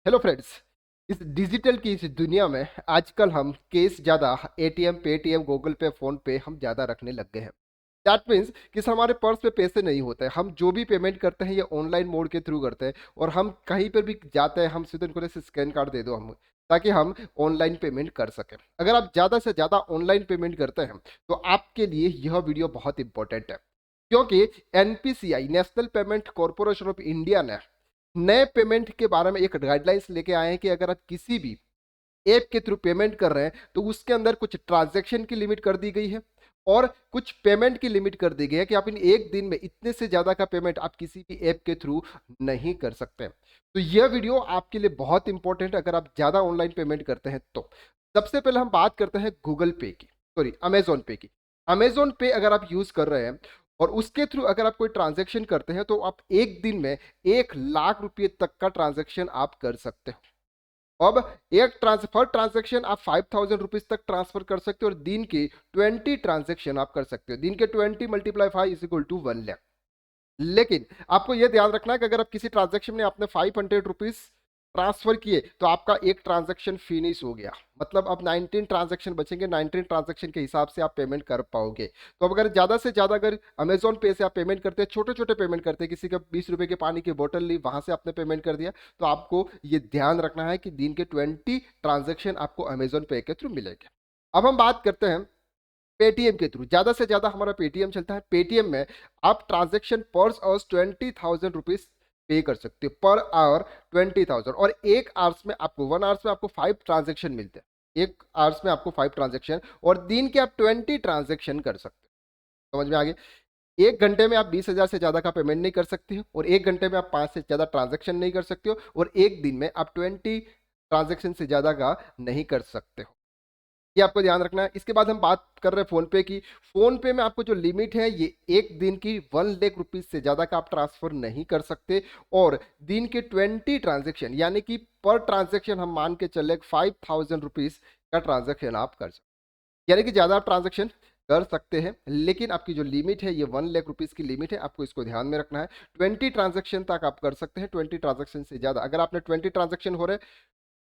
Hello friends. इस digital की इस दुनिया में आजकल हम केस ज़्यादा एटीएम पेटीएम गूगल पे फ़ोन पे हम ज़्यादा रखने लग गए हैं। दैट मीन्स कि हमारे पर्स पे पैसे नहीं होते हैं, हम जो भी पेमेंट करते हैं ये ऑनलाइन मोड के थ्रू करते हैं। और हम कहीं पर भी जाते हैं हम सीधे उनको स्कैन कार्ड दे दो हम, ताकि हम ऑनलाइन पेमेंट कर सकें। अगर आप ज़्यादा से ज़्यादा ऑनलाइन पेमेंट करते हैं तो आपके लिए यह वीडियो बहुत इंपॉर्टेंट है, क्योंकि NPCI national payment corporation of India ने नए पेमेंट के बारे में एक गाइडलाइंस लेके आए हैं कि अगर आप किसी भी ऐप के थ्रू पेमेंट कर रहे हैं तो उसके अंदर कुछ ट्रांजैक्शन की लिमिट कर दी गई है और कुछ पेमेंट की लिमिट कर दी गई है कि आप इन एक दिन में इतने से ज्यादा का पेमेंट आप किसी भी ऐप के थ्रू नहीं कर सकते। तो यह वीडियो आपके लिए बहुत इंपॉर्टेंट है अगर आप ज्यादा ऑनलाइन पेमेंट करते हैं तो। सबसे पहले हम बात करते हैं गूगल पे की, सॉरी अमेजोन पे की। अमेजोन पे अगर आप यूज कर रहे हैं और उसके थ्रू अगर आप कोई ट्रांजेक्शन करते हैं तो आप एक दिन में 1 लाख रुपए तक का ट्रांजेक्शन आप कर सकते हो। अब एक ट्रांसफर ट्रांजेक्शन आप 5,000 रुपीज तक ट्रांसफर कर सकते हो और दिन की 20 ट्रांजेक्शन आप कर सकते हो। दिन के 20 मल्टीप्लाई 5 = 1 लाख। लेकिन आपको यह ध्यान रखना है कि अगर आप किसी ट्रांजेक्शन में आपने 500 रुपीज ट्रांसफर किए तो आपका एक ट्रांजेक्शन फिनिश हो गया, मतलब अब 19 ट्रांजेक्शन बचेंगे। 19 ट्रांजेक्शन के हिसाब से आप पेमेंट कर पाओगे। तो अब अगर ज्यादा से ज्यादा अगर अमेजोन पे से आप पेमेंट करते हैं, छोटे छोटे पेमेंट करते हैं, किसी का 20 रुपए की पानी की बोतल ली वहां से आपने पेमेंट कर दिया, तो आपको ये ध्यान रखना है कि दिन के 20 ट्रांजेक्शन आपको अमेजोन पे के थ्रू मिलेंगे। अब हम बात करते हैं पेटीएम के थ्रू। ज्यादा से ज्यादा हमारा पेटीएम चलता है। पेटीएम में आप ट्रांजेक्शन पर आवर्स 20,000 रुपीज पे कर सकते हो पर आवर 20,000। और एक आवर्स में आपको 1 आवर्स में आपको 5 ट्रांजेक्शन मिलते हैं। एक आवर्स में आपको 5 ट्रांजेक्शन और दिन के आप 20 ट्रांजेक्शन कर सकते हो। समझ में आ गया? एक घंटे में आप 20,000 से ज्यादा का पेमेंट नहीं कर सकते हो और एक घंटे में आप 5 से ज्यादा ट्रांजेक्शन नहीं कर सकते हो और एक दिन में आप 20 ट्रांजेक्शन से ज्यादा का नहीं कर सकते हो। ये आपको ध्यान रखना है। इसके बाद हम बात कर रहे हैं फोन पे की। फोन पे में आपको जो लिमिट है ये एक दिन की 1 लाख रुपीज से ज्यादा का आप ट्रांसफर नहीं कर सकते और दिन के 20 ट्रांजेक्शन यानी कि पर ट्रांजेक्शन हम मान के चले 5,000 रुपीज का ट्रांजेक्शन आप कर सकते, यानी कि ज्यादा आप ट्रांजेक्शन कर सकते हैं। लेकिन आपकी जो लिमिट है ये 1 लाख रुपीज की लिमिट है, आपको इसको ध्यान में रखना है। 20 ट्रांजेक्शन तक आप कर सकते हैं। 20 ट्रांजेक्शन से ज्यादा अगर आपने 20 ट्रांजेक्शन हो रहे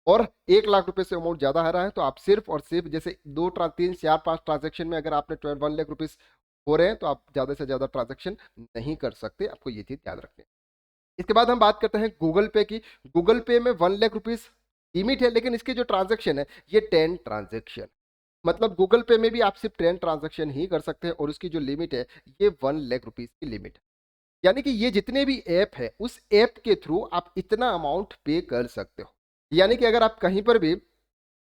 और 1 लाख रुपए से अमाउंट ज्यादा आ रहा है तो आप सिर्फ और सिर्फ जैसे 2 3 4 5 ट्रांजेक्शन में अगर आपने 1 लाख रुपीज हो रहे हैं तो आप ज्यादा से ज्यादा ट्रांजेक्शन नहीं कर सकते। आपको ये चीज याद रखनी है। इसके बाद हम बात करते हैं गूगल पे की। गूगल पे में 1 लाख रुपीज लिमिट है, लेकिन इसके जो ट्रांजेक्शन है ये 10 ट्रांजेक्शन, मतलब गूगल पे में भी आप सिर्फ 10 ट्रांजेक्शन ही कर सकते हैं और उसकी जो लिमिट है ये 1 लाख रुपीज की लिमिट है। यानी कि ये जितने भी ऐप है उस ऐप के थ्रू आप इतना अमाउंट पे कर सकते हो। यानी कि अगर आप कहीं पर भी,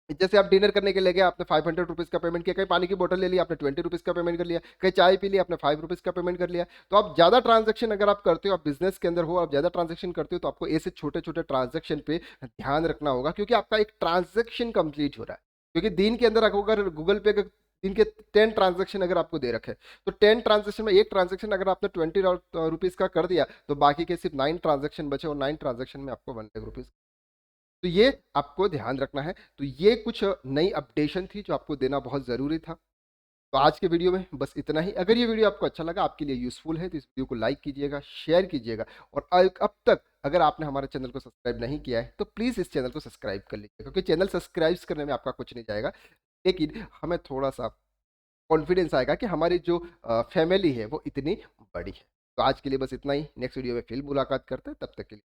जैसे आप डिनर करने के लिए गए, आपने 500 रुपीज का पेमेंट किया, कहीं पानी की बोतल ले ली आपने 20 रुपीज का पेमेंट कर लिया, कहीं चाय पी ली आपने 5 रुपीज का पेमेंट कर लिया। तो आप ज्यादा ट्रांजेक्शन अगर आप करते हो, आप बिजनेस के अंदर हो, आप ज्यादा ट्रांजेक्शन करते हो तो आपको ऐसे छोटे छोटे ट्रांजेक्शन पे ध्यान रखना होगा, क्योंकि आपका एक ट्रांजेक्शन कंप्लीट हो रहा है। क्योंकि दिन के अंदर अगर गूगल पे के दिन के 10 ट्रांजेक्शन अगर आपको दे रखे तो 10 ट्रांजेक्शन में एक ट्रांजेक्शन अगर आपने 20 रुपीज का कर दिया तो बाकी के सिर्फ 9 ट्रांजेक्शन बचे और 9 ट्रांजेक्शन में आपको 1 लाख रुपीज। तो ये आपको ध्यान रखना है। तो ये कुछ नई अपडेशन थी जो आपको देना बहुत ज़रूरी था। तो आज के वीडियो में बस इतना ही। अगर ये वीडियो आपको अच्छा लगा, आपके लिए यूज़फुल है, तो इस वीडियो को लाइक कीजिएगा, शेयर कीजिएगा और अब तक अगर आपने हमारे चैनल को सब्सक्राइब नहीं किया है तो प्लीज़ इस चैनल को सब्सक्राइब कर लीजिए, क्योंकि चैनल सब्सक्राइब करने में आपका कुछ नहीं जाएगा, लेकिन हमें थोड़ा-सा कॉन्फिडेंस आएगा कि हमारी जो फैमिली है वो इतनी बड़ी है। तो आज के लिए बस इतना ही। नेक्स्ट वीडियो में फिर मुलाकात करते हैं, तब तक के लिए